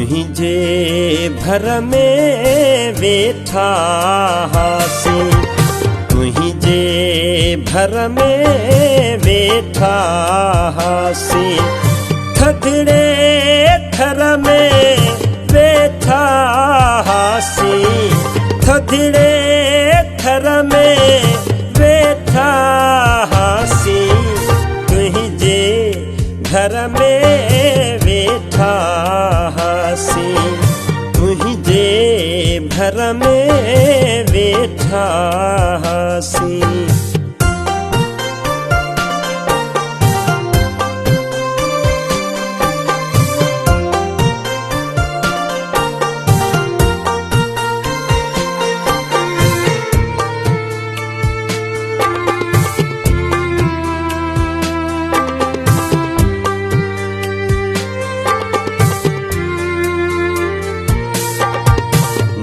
तुंहिंजे भर में वेठा हासीं, तुंहिंजे भर में वेठा हासीं, थधिड़े थर में वेठा हासीं, थधिड़े थर में वेठा हासीं, तुंहिंजे घर में वेठा हासीं, तुंहिंजे भर में वेठा हासीं।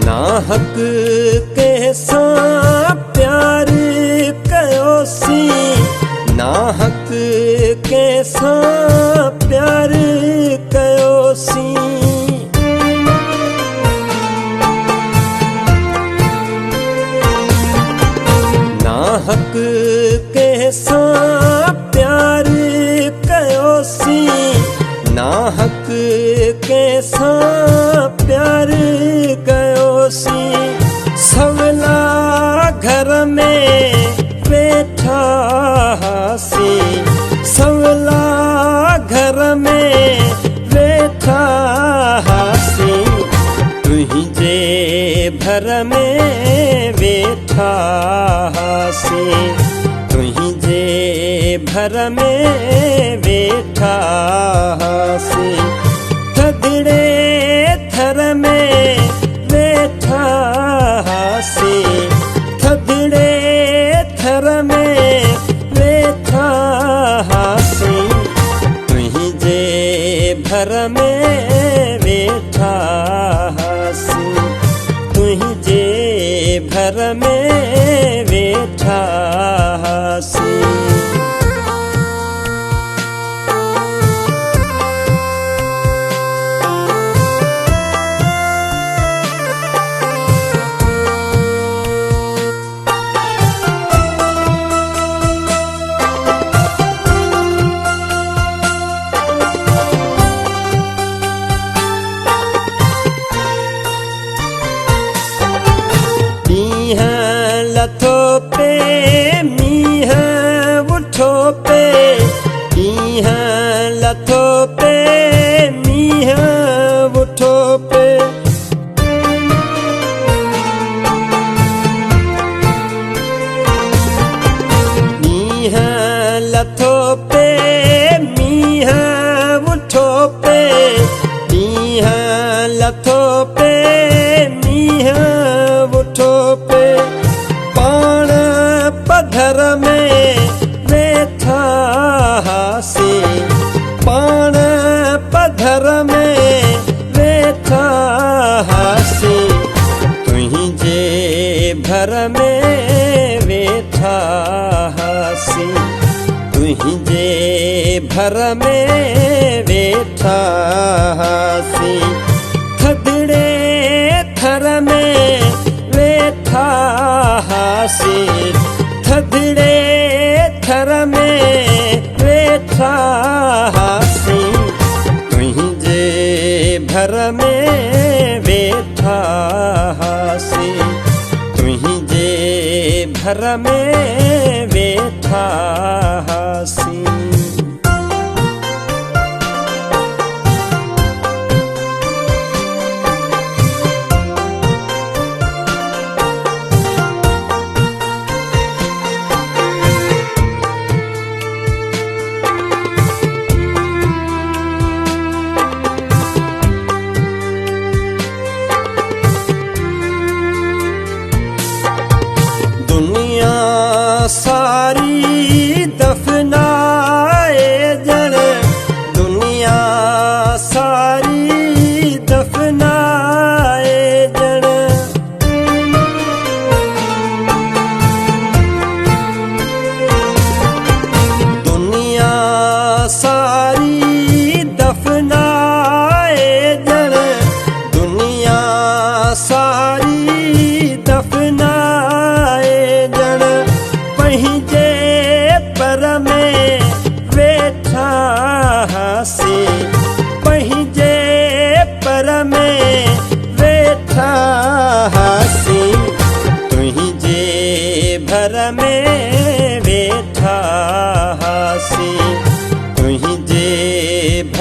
नाहक कंहिंसां प्यार कयोसीं, नाहक कंहिंसां प्यार कयोसीं, नाहक कंहिंसां प्यार कयोसीं, नाहक कंहिंसां प्यार कयोसीं, सवला घर में वेठा हासीं, सवला घर में वेठा हासीं, तुंहिंजे भर में वेठा हासीं, तुंहिंजे भर में वेठा हासीं, थधिड़े थर में वेठा हासीं, थधिड़े थर में वेठा हासीं, तुंहिंजे भर में वेठा हासीं, तुंहिंजे भर में वेठा हासीं। लथो पे मींहं उठो पे, मींहं लथो पे मींहं उठो पे, मींहं लथो पे मींहं उठो पे, मींहं लथो पे मींहं उठो पे, पधर में वेठा हासीं, पाण पधर में वेठा हासीं, तुंहिंजे भर में वेठा हासीं, तुंहिंजे भर में वेठा हासीं, थधिड़े थर में वेठा हासीं, थधिड़े थर में वेठा हासीं, तुंहिंजे भर में वेठा हासीं, तुंहिंजे भर में वेठा हासीं। दुनिया सारी दफ़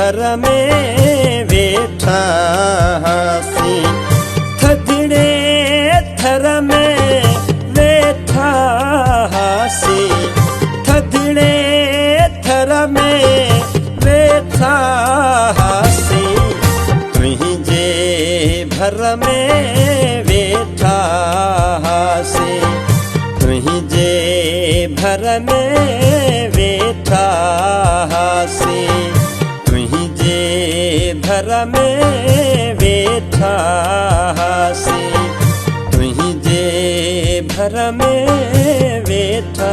घर में वेठा हासीं थधिड़े थर में वेठा हासीं थधिड़े थर में वेठा हासीं तुंहिंजे भर में वेठा हासीं तुंहिंजे भर में वेठा हासीं तुंहिंजे भर में वेठा हासीं तुंहिंजे भर में वेठा